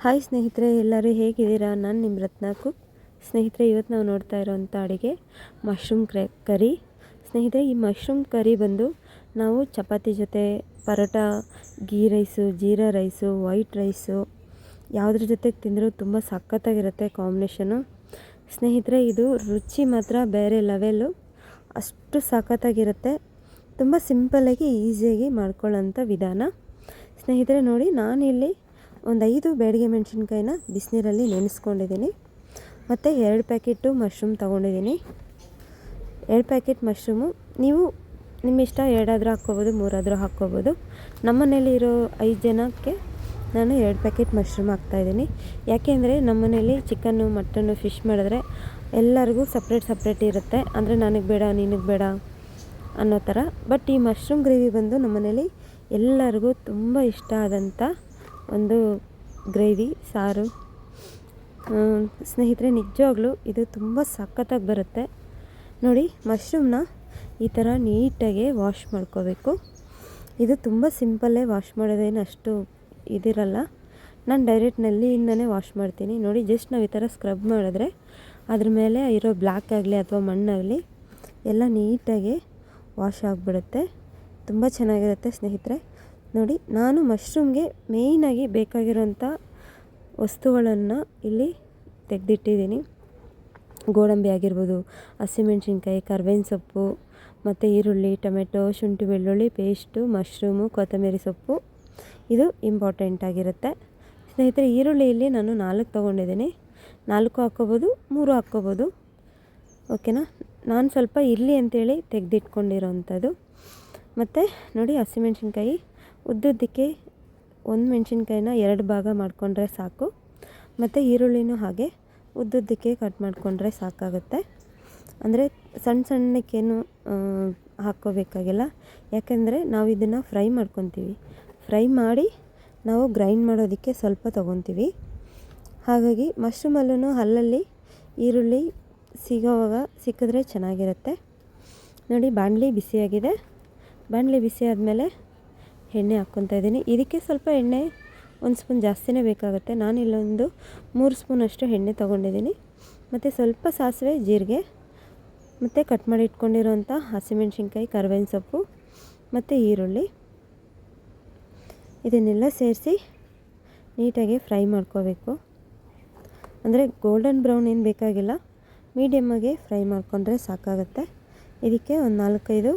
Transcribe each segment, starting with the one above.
Hi ಸ್ನೇಹಿತರೆ, ಎಲ್ಲರೂ ಹೇಗಿದ್ದೀರಾ? ನಾನು ನಿಮ್ಮ ರತ್ನ ಕುಕ್. ಸ್ನೇಹಿತರೆ, ಇವತ್ತು ನಾವು ನೋಡ್ತಾ ಇರೋವಂಥ ಅಡುಗೆ ಮಶ್ರೂಮ್ ಕರಿ. ಸ್ನೇಹಿತರೆ, ಈ ಮಶ್ರೂಮ್ ಕರಿ ಬಂದು ನಾವು ಚಪಾತಿ ಜೊತೆ, ಪರೋಟ, ಗೀ ರೈಸು, ಜೀರಾ ರೈಸು, ವೈಟ್ ರೈಸು ಯಾವುದ್ರ ಜೊತೆಗೆ ತಿಂದರೂ ತುಂಬ ಸಖತ್ತಾಗಿರುತ್ತೆ ಕಾಂಬಿನೇಷನು. ಸ್ನೇಹಿತರೆ, ಇದು ರುಚಿ ಮಾತ್ರ ಬೇರೆ ಲೆವೆಲ್ಲು, ಅಷ್ಟು ಸಖತ್ತಾಗಿರುತ್ತೆ. ತುಂಬ ಸಿಂಪಲ್ಲಾಗಿ ಈಸಿಯಾಗಿ ಮಾಡ್ಕೊಳ್ಳೋಂಥ ವಿಧಾನ. ಸ್ನೇಹಿತರೆ ನೋಡಿ, ನಾನಿಲ್ಲಿ ಒಂದು 5 ಬ್ಯಾಡಗಿ ಮೆಣಸಿನ್ಕಾಯಿನ ಬಿಸಿನೀರಲ್ಲಿ ನೆನೆಸ್ಕೊಂಡಿದ್ದೀನಿ. ಮತ್ತು 2 ಪ್ಯಾಕೆಟು ಮಶ್ರೂಮ್ ತೊಗೊಂಡಿದ್ದೀನಿ. 2 ಪ್ಯಾಕೆಟ್ ಮಶ್ರೂಮು ನೀವು ನಿಮ್ಮ ಇಷ್ಟ, 2 ಆದರೂ ಹಾಕ್ಕೋಬೋದು, 3 ಆದರೂ ಹಾಕ್ಕೋಬೋದು. ನಮ್ಮ ಮನೇಲಿ ಇರೋ 5 ಜನಕ್ಕೆ ನಾನು 2 ಪ್ಯಾಕೆಟ್ ಮಶ್ರೂಮ್ ಹಾಕ್ತಾಯಿದ್ದೀನಿ. ಯಾಕೆ ಅಂದರೆ ನಮ್ಮ ಮನೇಲಿ ಚಿಕನ್ನು, ಮಟನ್ನು, ಫಿಶ್ ಮಾಡಿದ್ರೆ ಎಲ್ಲರಿಗೂ ಸಪ್ರೇಟ್ ಇರುತ್ತೆ. ಅಂದರೆ ನನಗೆ ಬೇಡ, ನಿನಗೆ ಬೇಡ ಅನ್ನೋ ಥರ. ಬಟ್ ಈ ಮಶ್ರೂಮ್ ಗ್ರೇವಿ ಬಂದು ನಮ್ಮ ಮನೇಲಿ ಎಲ್ಲರಿಗೂ ತುಂಬ ಇಷ್ಟ ಆದಂಥ ಒಂದು ಗ್ರೇವಿ ಸಾರು. ಸ್ನೇಹಿತರೆ, ನಿಜವಾಗ್ಲೂ ಇದು ತುಂಬ ಸಖತ್ತಾಗಿ ಬರುತ್ತೆ. ನೋಡಿ, ಮಶ್ರೂಮ್ನ ಈ ಥರ ನೀಟಾಗಿ ವಾಶ್ ಮಾಡ್ಕೋಬೇಕು. ಇದು ತುಂಬ ಸಿಂಪಲ್ಲೇ ವಾಶ್ ಮಾಡೋದೇನು ಅಷ್ಟು ಇದಿರಲ್ಲ. ನಾನು ಡೈರೆಕ್ಟ್ ನಲ್ಲಿಯಿಂದನೇ ವಾಶ್ ಮಾಡ್ತೀನಿ. ನೋಡಿ, ಜಸ್ಟ್ ನಾವು ಈ ಥರ ಸ್ಕ್ರಬ್ ಮಾಡಿದ್ರೆ ಅದ್ರ ಮೇಲೆ ಇರೋ ಬ್ಲ್ಯಾಕ್ ಆಗಲಿ ಅಥವಾ ಮಣ್ಣಾಗಲಿ ಎಲ್ಲ ನೀಟಾಗಿ ವಾಶ್ ಆಗಿಬಿಡುತ್ತೆ. ತುಂಬ ಚೆನ್ನಾಗಿರುತ್ತೆ ಸ್ನೇಹಿತರೆ. ನೋಡಿ, ನಾನು ಮಶ್ರೂಮ್ಗೆ ಮೇಯ್ನಾಗಿ ಬೇಕಾಗಿರೋಂಥ ವಸ್ತುಗಳನ್ನು ಇಲ್ಲಿ ತೆಗೆದಿಟ್ಟಿದ್ದೀನಿ. ಗೋಡಂಬಿ ಆಗಿರ್ಬೋದು, ಹಸಿಮೆಣ್ಸಿನ್ಕಾಯಿ, ಕರ್ಬೇವಿನ ಸೊಪ್ಪು, ಮತ್ತು ಈರುಳ್ಳಿ, ಟೊಮೆಟೊ, ಶುಂಠಿ ಬೆಳ್ಳುಳ್ಳಿ ಪೇಸ್ಟು, ಮಶ್ರೂಮು, ಕೊತ್ತಂಬರಿ ಸೊಪ್ಪು. ಇದು ಇಂಪಾರ್ಟೆಂಟ್ ಆಗಿರುತ್ತೆ ಸ್ನೇಹಿತರೆ. ಈರುಳ್ಳಿ ಇಲ್ಲಿ ನಾನು 4 ತೊಗೊಂಡಿದ್ದೀನಿ. 4 ಹಾಕ್ಕೋಬೋದು, 3 ಹಾಕ್ಕೋಬೋದು. ಓಕೆನಾ? ನಾನು ಸ್ವಲ್ಪ ಇರಲಿ ಅಂತೇಳಿ ತೆಗೆದಿಟ್ಕೊಂಡಿರೋವಂಥದ್ದು. ಮತ್ತು ನೋಡಿ, ಹಸಿಮೆಣ್ಸಿನ್ಕಾಯಿ ಉದ್ದುದ್ದಕ್ಕೆ 1 ಮೆಣಸಿನ್ಕಾಯಿನ 2 ಭಾಗ ಮಾಡಿಕೊಂಡ್ರೆ ಸಾಕು. ಮತ್ತು ಈರುಳ್ಳಿನೂ ಹಾಗೆ ಉದ್ದುದ್ದಕ್ಕೆ ಕಟ್ ಮಾಡಿಕೊಂಡ್ರೆ ಸಾಕಾಗುತ್ತೆ. ಅಂದರೆ ಸಣ್ಣಕ್ಕೇನು ಹಾಕ್ಕೋಬೇಕಾಗಿಲ್ಲ. ಯಾಕೆಂದರೆ ನಾವು ಇದನ್ನು ಫ್ರೈ ಮಾಡ್ಕೊತೀವಿ. ಫ್ರೈ ಮಾಡಿ ನಾವು ಗ್ರೈಂಡ್ ಮಾಡೋದಕ್ಕೆ ಸ್ವಲ್ಪ ತೊಗೊತೀವಿ. ಹಾಗಾಗಿ ಮಶ್ರೂಮಲ್ಲೂ ಅಲ್ಲಲ್ಲಿ ಈರುಳ್ಳಿ ಸಿಕ್ಕಿದ್ರೆ ಚೆನ್ನಾಗಿರುತ್ತೆ. ನೋಡಿ, ಬಾಣಲಿ ಬಿಸಿಯಾಗಿದೆ. ಬಾಣಲಿ ಬಿಸಿ ಆದಮೇಲೆ ಎಣ್ಣೆ ಹಾಕ್ಕೊತಾ ಇದ್ದೀನಿ. ಇದಕ್ಕೆ ಸ್ವಲ್ಪ ಎಣ್ಣೆ 1 ಸ್ಪೂನ್ ಜಾಸ್ತಿನೇ ಬೇಕಾಗುತ್ತೆ. ನಾನು ಇಲ್ಲೊಂದು 3 ಸ್ಪೂನಷ್ಟು ಎಣ್ಣೆ ತೊಗೊಂಡಿದ್ದೀನಿ. ಮತ್ತು ಸ್ವಲ್ಪ ಸಾಸಿವೆ, ಜೀರಿಗೆ, ಮತ್ತು ಕಟ್ ಮಾಡಿ ಇಟ್ಕೊಂಡಿರೋಂಥ ಹಸಿಮೆಣ್ಸಿನ್ಕಾಯಿ, ಕರ್ಬೇವಿನ ಸೊಪ್ಪು ಮತ್ತು ಈರುಳ್ಳಿ ಇದನ್ನೆಲ್ಲ ಸೇರಿಸಿ ನೀಟಾಗಿ ಫ್ರೈ ಮಾಡ್ಕೋಬೇಕು. ಅಂದರೆ ಗೋಲ್ಡನ್ ಬ್ರೌನ್ ಏನು ಬೇಕಾಗಿಲ್ಲ, ಮೀಡಿಯಮ್ಮಾಗಿ ಫ್ರೈ ಮಾಡಿಕೊಂಡ್ರೆ ಸಾಕಾಗುತ್ತೆ. ಇದಕ್ಕೆ ಒಂದು 4-5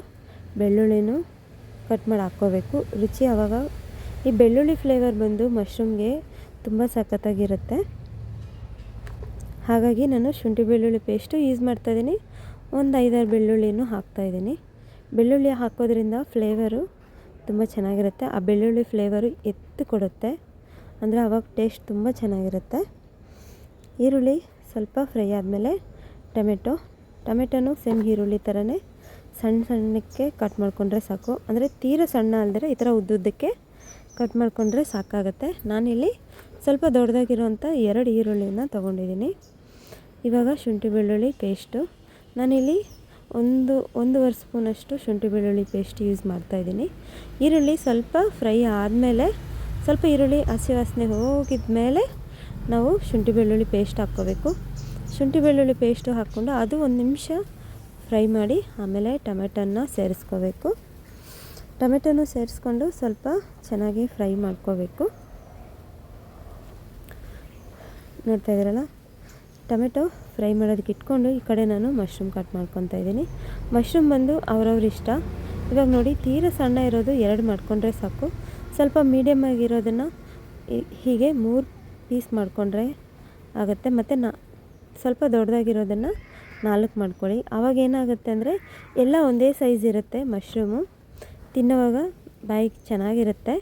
ಬೆಳ್ಳುಳ್ಳಿನೂ ಕಟ್ ಮಾಡಿ ಹಾಕ್ಕೋಬೇಕು. ರುಚಿ ಆವಾಗ ಈ ಬೆಳ್ಳುಳ್ಳಿ ಫ್ಲೇವರ್ ಬಂದು ಮಶ್ರೂಮ್ಗೆ ತುಂಬ ಸಖತ್ತಾಗಿರುತ್ತೆ. ಹಾಗಾಗಿ ನಾನು ಶುಂಠಿ ಬೆಳ್ಳುಳ್ಳಿ ಪೇಸ್ಟು ಯೂಸ್ ಮಾಡ್ತಾಯಿದ್ದೀನಿ. ಒಂದು 5-6 ಬೆಳ್ಳುಳ್ಳಿನೂ ಹಾಕ್ತಾಯಿದ್ದೀನಿ. ಬೆಳ್ಳುಳ್ಳಿ ಹಾಕೋದ್ರಿಂದ ಫ್ಲೇವರು ತುಂಬ ಚೆನ್ನಾಗಿರುತ್ತೆ. ಆ ಬೆಳ್ಳುಳ್ಳಿ ಫ್ಲೇವರು ಎತ್ತು ಕೊಡುತ್ತೆ. ಅಂದರೆ ಆವಾಗ ಟೇಸ್ಟ್ ತುಂಬ ಚೆನ್ನಾಗಿರುತ್ತೆ. ಈರುಳ್ಳಿ ಸ್ವಲ್ಪ ಫ್ರೈ ಆದಮೇಲೆ ಟೊಮೆಟೊನೂ ಸೇಮ್ ಈರುಳ್ಳಿ ಥರನೇ ಸಣ್ಣಕ್ಕೆ ಕಟ್ ಮಾಡಿಕೊಂಡ್ರೆ ಸಾಕು. ಅಂದರೆ ತೀರಾ ಸಣ್ಣ ಅಲ್ಲದೆ ಈ ಥರ ಉದ್ದುದ್ದಕ್ಕೆ ಕಟ್ ಮಾಡಿಕೊಂಡ್ರೆ ಸಾಕಾಗುತ್ತೆ. ನಾನಿಲ್ಲಿ ಸ್ವಲ್ಪ ದೊಡ್ಡದಾಗಿರೋಂಥ 2 ಈರುಳ್ಳಿನ ತೊಗೊಂಡಿದ್ದೀನಿ. ಇವಾಗ ಶುಂಠಿ ಬೆಳ್ಳುಳ್ಳಿ ಪೇಸ್ಟು ನಾನಿಲ್ಲಿ 1-1.5 ಸ್ಪೂನಷ್ಟು ಶುಂಠಿ ಬೆಳ್ಳುಳ್ಳಿ ಪೇಸ್ಟ್ ಯೂಸ್ ಮಾಡ್ತಾಯಿದ್ದೀನಿ. ಈರುಳ್ಳಿ ಸ್ವಲ್ಪ ಫ್ರೈ ಆದಮೇಲೆ, ಸ್ವಲ್ಪ ಈರುಳ್ಳಿ ಹಸಿ ವಾಸನೆ ಹೋಗಿದ ಮೇಲೆ ನಾವು ಶುಂಠಿ ಬೆಳ್ಳುಳ್ಳಿ ಪೇಸ್ಟ್ ಹಾಕ್ಕೋಬೇಕು. ಶುಂಠಿ ಬೆಳ್ಳುಳ್ಳಿ ಪೇಸ್ಟು ಹಾಕ್ಕೊಂಡು ಅದು 1 ನಿಮಿಷ ಫ್ರೈ ಮಾಡಿ ಆಮೇಲೆ ಟೊಮೆಟೊನ ಸೇರಿಸ್ಕೋಬೇಕು. ಟೊಮೆಟೊನೂ ಸೇರಿಸ್ಕೊಂಡು ಸ್ವಲ್ಪ ಚೆನ್ನಾಗಿ ಫ್ರೈ ಮಾಡ್ಕೋಬೇಕು. ನೋಡ್ತಾ ಇದ್ದೀರಲ್ಲ, ಟೊಮೆಟೊ ಫ್ರೈ ಮಾಡೋದಕ್ಕೆ ಇಟ್ಕೊಂಡು ಈ ಕಡೆ ನಾನು ಮಶ್ರೂಮ್ ಕಟ್ ಮಾಡ್ಕೊತಾ ಇದ್ದೀನಿ. ಮಶ್ರೂಮ್ ಬಂದು ಅವ್ರವ್ರ ಇಷ್ಟ. ಇವಾಗ ನೋಡಿ, ತೀರಾ ಸಣ್ಣ ಇರೋದು 2 ಮಾಡಿಕೊಂಡ್ರೆ ಸಾಕು. ಸ್ವಲ್ಪ ಮೀಡಿಯಮ್ ಆಗಿರೋದನ್ನು ಹೀಗೆ 3 ಪೀಸ್ ಮಾಡಿಕೊಂಡ್ರೆ ಆಗುತ್ತೆ. ಮತ್ತು ಸ್ವಲ್ಪ ದೊಡ್ಡದಾಗಿರೋದನ್ನು 4 ಮಾಡ್ಕೊಳ್ಳಿ. ಆವಾಗ ಏನಾಗುತ್ತೆ ಅಂದರೆ ಎಲ್ಲ ಒಂದೇ ಸೈಜ್ ಇರುತ್ತೆ. ಮಶ್ರೂಮು ತಿನ್ನೋವಾಗ ಬಾಯಿಗೆ ಚೆನ್ನಾಗಿರುತ್ತೆ.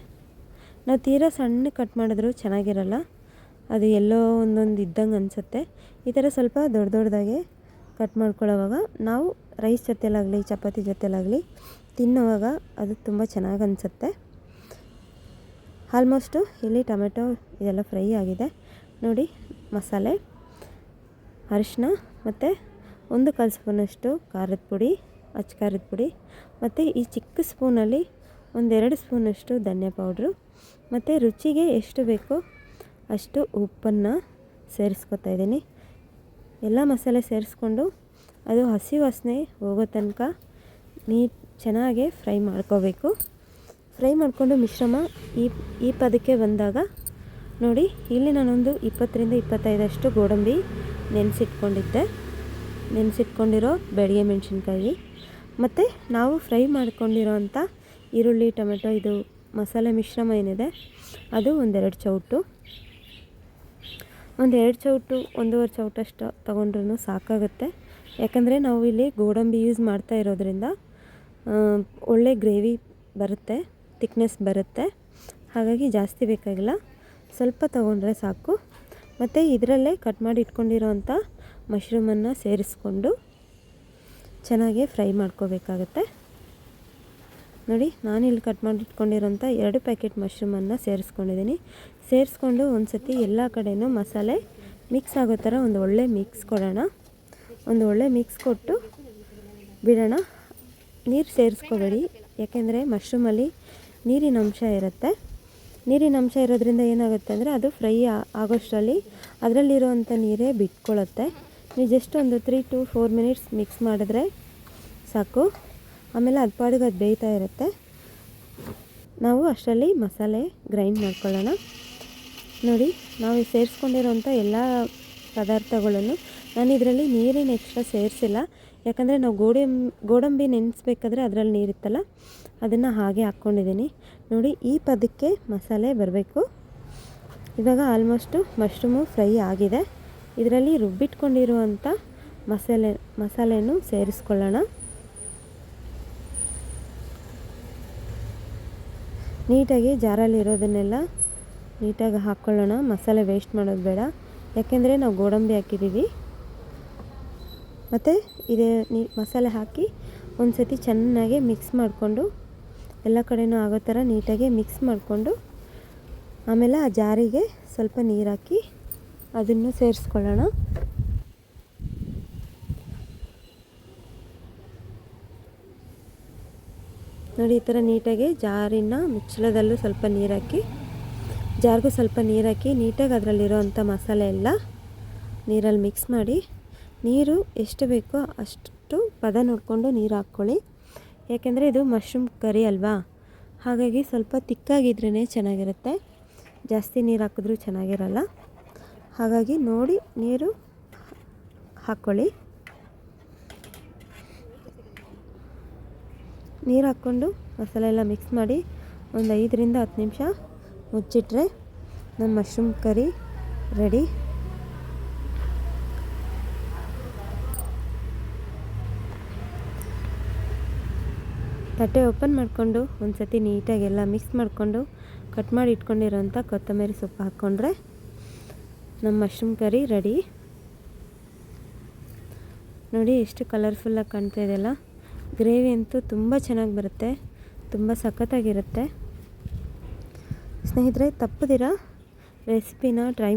ನಾವು ತೀರಾ ಸಣ್ಣ ಕಟ್ ಮಾಡಿದ್ರೂ ಚೆನ್ನಾಗಿರಲ್ಲ, ಅದು ಎಲ್ಲೋ ಒಂದೊಂದು ಇದ್ದಂಗೆ ಅನಿಸುತ್ತೆ. ಈ ಥರ ಸ್ವಲ್ಪ ದೊಡ್ಡದಾಗೆ ಕಟ್ ಮಾಡ್ಕೊಳ್ಳೋವಾಗ ನಾವು ರೈಸ್ ಜೊತೆಲಾಗಲಿ ಚಪಾತಿ ಜೊತೆಲಾಗಲಿ ತಿನ್ನೋವಾಗ ಅದು ತುಂಬ ಚೆನ್ನಾಗಿ ಅನಿಸುತ್ತೆ. ಆಲ್ಮೋಸ್ಟು ಇಲ್ಲಿ ಟೊಮೆಟೊ ಇದೆಲ್ಲ ಫ್ರೈ ಆಗಿದೆ. ನೋಡಿ, ಮಸಾಲೆ, ಅರಿಶಿನ ಮತ್ತು 1/4 ಸ್ಪೂನಷ್ಟು ಖಾರದ ಪುಡಿ, ಅಚ್ಚ ಖಾರದ ಪುಡಿ, ಮತ್ತು ಈ ಚಿಕ್ಕ ಸ್ಪೂನಲ್ಲಿ 1-2 ಸ್ಪೂನಷ್ಟು ಧನಿಯಾ ಪೌಡ್ರು, ಮತ್ತು ರುಚಿಗೆ ಎಷ್ಟು ಬೇಕೋ ಅಷ್ಟು ಉಪ್ಪನ್ನು ಸೇರಿಸ್ಕೊತಾ ಇದ್ದೀನಿ. ಎಲ್ಲ ಮಸಾಲೆ ಸೇರಿಸ್ಕೊಂಡು ಅದು ಹಸಿ ವಾಸನೆ ಹೋಗೋ ತನಕ ಚೆನ್ನಾಗಿ ಫ್ರೈ ಮಾಡ್ಕೋಬೇಕು. ಫ್ರೈ ಮಾಡಿಕೊಂಡು ಮಿಶ್ರಣ ಈ ಪದಕ್ಕೆ ಬಂದಾಗ ನೋಡಿ, ಇಲ್ಲಿ ನಾನೊಂದು 20-25 ಗೋಡಂಬಿ ನೆನೆಸಿಟ್ಕೊಂಡಿರೋ ಬೆಳಗ್ಗೆ ಮೆಣಸಿನ್ಕಾಯಿ, ಮತ್ತು ನಾವು ಫ್ರೈ ಮಾಡ್ಕೊಂಡಿರೋ ಅಂಥ ಈರುಳ್ಳಿ, ಟೊಮೆಟೊ, ಇದು ಮಸಾಲೆ ಮಿಶ್ರಣ ಏನಿದೆ ಅದು 1-2 ಚೌಟು, 1-2 ಚೌಟು 1.5 ಚೌಟಷ್ಟು ತೊಗೊಂಡ್ರೂ ಸಾಕಾಗುತ್ತೆ. ಯಾಕಂದರೆ ನಾವು ಇಲ್ಲಿ ಗೋಡಂಬಿ ಯೂಸ್ ಮಾಡ್ತಾ ಇರೋದ್ರಿಂದ ಒಳ್ಳೆ ಗ್ರೇವಿ ಬರುತ್ತೆ, ತಿಕ್ನೆಸ್ ಬರುತ್ತೆ. ಹಾಗಾಗಿ ಜಾಸ್ತಿ ಬೇಕಾಗಿಲ್ಲ, ಸ್ವಲ್ಪ ತೊಗೊಂಡ್ರೆ ಸಾಕು. ಮತ್ತು ಇದರಲ್ಲೇ ಕಟ್ ಮಾಡಿ ಇಟ್ಕೊಂಡಿರೋವಂಥ ಮಶ್ರೂಮನ್ನು ಸೇರಿಸ್ಕೊಂಡು ಚೆನ್ನಾಗಿ ಫ್ರೈ ಮಾಡ್ಕೋಬೇಕಾಗತ್ತೆ. ನೋಡಿ, ನಾನಿಲ್ಲಿ ಕಟ್ ಮಾಡಿ ಇಟ್ಕೊಂಡಿರೋಂಥ 2 ಪ್ಯಾಕೆಟ್ ಮಶ್ರೂಮನ್ನು ಸೇರಿಸ್ಕೊಂಡಿದ್ದೀನಿ. ಸೇರಿಸ್ಕೊಂಡು ಒಂದು ಸತಿ ಎಲ್ಲ ಕಡೆಯೂ ಮಸಾಲೆ ಮಿಕ್ಸ್ ಆಗೋ ಥರ ಒಂದು ಒಳ್ಳೆ ಮಿಕ್ಸ್ ಕೊಡೋಣ. ಒಂದು ಒಳ್ಳೆ ಮಿಕ್ಸ್ ಕೊಟ್ಟು ಬಿಡೋಣ. ನೀರು ಸೇರಿಸ್ಕೋಬೇಡಿ, ಯಾಕೆಂದರೆ ಮಶ್ರೂಮಲ್ಲಿ ನೀರಿನ ಅಂಶ ಇರುತ್ತೆ. ನೀರಿನ ಅಂಶ ಇರೋದ್ರಿಂದ ಏನಾಗುತ್ತೆ ಅಂದರೆ ಅದು ಫ್ರೈ ಆಗೋಷ್ಟರಲ್ಲಿ ಅದರಲ್ಲಿರೋವಂಥ ನೀರೇ ಬಿಟ್ಕೊಳ್ಳುತ್ತೆ. ನೀವು ಜಸ್ಟ್ ಒಂದು 3-4 ಮಿನಿಟ್ಸ್ ಮಿಕ್ಸ್ ಮಾಡಿದ್ರೆ ಸಾಕು. ಆಮೇಲೆ ಅದು ಪಾಡಿಗೆ ಅದು ಬೇಯ್ತಾ ಇರುತ್ತೆ. ನಾವು ಅಷ್ಟರಲ್ಲಿ ಮಸಾಲೆ ಗ್ರೈಂಡ್ ಮಾಡ್ಕೊಳ್ಳೋಣ. ನೋಡಿ, ನಾವು ಸೇರಿಸ್ಕೊಂಡಿರೋಂಥ ಎಲ್ಲ ಪದಾರ್ಥಗಳನ್ನು ನಾನು ಇದರಲ್ಲಿ ನೀರಿನ ಎಕ್ಸ್ಟ್ರಾ ಸೇರಿಸಿಲ್ಲ. ಯಾಕಂದರೆ ನಾವು ಗೋಡಂಬಿ ನೆನೆಸ್ಬೇಕಾದ್ರೆ ಅದರಲ್ಲಿ ನೀರಿತ್ತಲ್ಲ, ಅದನ್ನು ಹಾಗೆ ಹಾಕ್ಕೊಂಡಿದ್ದೀನಿ. ನೋಡಿ, ಈ ಪದಕ್ಕೆ ಮಸಾಲೆ ಬರಬೇಕು. ಇವಾಗ ಆಲ್ಮೋಸ್ಟು ಮಶ್ರೂಮು ಫ್ರೈ ಆಗಿದೆ. ಇದರಲ್ಲಿ ರುಬ್ಬಿಟ್ಕೊಂಡಿರುವಂಥ ಮಸಾಲೆಯನ್ನು ಸೇರಿಸ್ಕೊಳ್ಳೋಣ. ನೀಟಾಗಿ ಜಾರಲ್ಲಿರೋದನ್ನೆಲ್ಲ ನೀಟಾಗಿ ಹಾಕ್ಕೊಳ್ಳೋಣ. ಮಸಾಲೆ ವೇಸ್ಟ್ ಮಾಡೋದು ಬೇಡ, ಯಾಕೆಂದರೆ ನಾವು ಗೋಡಂಬಿ ಹಾಕಿದ್ದೀವಿ. ಮತ್ತು ಇದೇ ಮಸಾಲೆ ಹಾಕಿ ಒಂದು ಸತಿ ಚೆನ್ನಾಗಿ ಮಿಕ್ಸ್ ಮಾಡಿಕೊಂಡು ಎಲ್ಲ ಕಡೆಯೂ ಆಗೋ ಥರ ನೀಟಾಗಿ ಮಿಕ್ಸ್ ಮಾಡಿಕೊಂಡು ಆಮೇಲೆ ಆ ಜಾರಿಗೆ ಸ್ವಲ್ಪ ನೀರು ಹಾಕಿ ಅದನ್ನು ಸೇರಿಸ್ಕೊಳ್ಳೋಣ. ನೋಡಿ, ಈ ಥರ ನೀಟಾಗಿ ಜಾರಿನ ಮುಚ್ಚಳದಲ್ಲೂ ಸ್ವಲ್ಪ ನೀರು ಹಾಕಿ, ಜಾರ್ಗೂ ಸ್ವಲ್ಪ ನೀರು ಹಾಕಿ ನೀಟಾಗಿ ಅದರಲ್ಲಿರೋವಂಥ ಮಸಾಲೆ ಎಲ್ಲ ನೀರಲ್ಲಿ ಮಿಕ್ಸ್ ಮಾಡಿ, ನೀರು ಎಷ್ಟು ಬೇಕೋ ಅಷ್ಟು ಪದ ನೋಡಿಕೊಂಡು ನೀರು ಹಾಕ್ಕೊಳ್ಳಿ. ಯಾಕೆಂದರೆ ಇದು ಮಶ್ರೂಮ್ ಕರಿ ಅಲ್ವಾ, ಹಾಗಾಗಿ ಸ್ವಲ್ಪ ತಿಕ್ಕಾಗಿದ್ರೇ ಚೆನ್ನಾಗಿರುತ್ತೆ. ಜಾಸ್ತಿ ನೀರು ಹಾಕಿದ್ರೂ ಚೆನ್ನಾಗಿರಲ್ಲ. ಹಾಗಾಗಿ ನೋಡಿ ನೀರು ಹಾಕ್ಕೊಳ್ಳಿ. ನೀರು ಹಾಕ್ಕೊಂಡು ಮಸಾಲೆ ಎಲ್ಲ ಮಿಕ್ಸ್ ಮಾಡಿ ಒಂದು 5-10 ನಿಮಿಷ ಮುಚ್ಚಿಟ್ರೆ ನಮ್ಮ ಮಶ್ರೂಮ್ ಕರಿ ರೆಡಿ. ತಟ್ಟೆ ಓಪನ್ ಮಾಡಿಕೊಂಡು ಒಂದು ಸತಿ ನೀಟಾಗಿ ಎಲ್ಲ ಮಿಕ್ಸ್ ಮಾಡಿಕೊಂಡು ಕಟ್ ಮಾಡಿ ಇಟ್ಕೊಂಡಿರೋಂಥ ಕೊತ್ತಂಬರಿ ಸೊಪ್ಪು ಹಾಕ್ಕೊಂಡ್ರೆ ನಮ್ಮ ಮಶ್ರೂಮ್ ಕರಿ ರೆಡಿ. ನೋಡಿ, ಎಷ್ಟು ಕಲರ್ಫುಲ್ಲಾಗಿ ಕಾಣ್ತಾ ಇದೆಯಲ್ಲ. ಗ್ರೇವಿ ಅಂತೂ ತುಂಬ ಚೆನ್ನಾಗಿ ಬರುತ್ತೆ, ತುಂಬ ಸಖತ್ತಾಗಿರುತ್ತೆ. ಸ್ನೇಹಿತರೆ, ತಪ್ಪದಿರ ರೆಸಿಪಿನ ಟ್ರೈ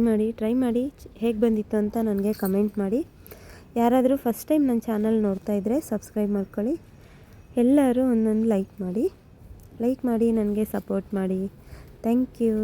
ಮಾಡಿ ಹೇಗೆ ಬಂದಿತ್ತು ಅಂತ ನನಗೆ ಕಮೆಂಟ್ ಮಾಡಿ. ಯಾರಾದರೂ ಫಸ್ಟ್ ಟೈಮ್ ನನ್ನ ಚಾನಲ್ ನೋಡ್ತಾ ಇದ್ದರೆ ಸಬ್ಸ್ಕ್ರೈಬ್ ಮಾಡ್ಕೊಳ್ಳಿ. ಎಲ್ಲರೂ ಒಂದೊಂದು ಲೈಕ್ ಮಾಡಿ ನನಗೆ ಸಪೋರ್ಟ್ ಮಾಡಿ. Thank you.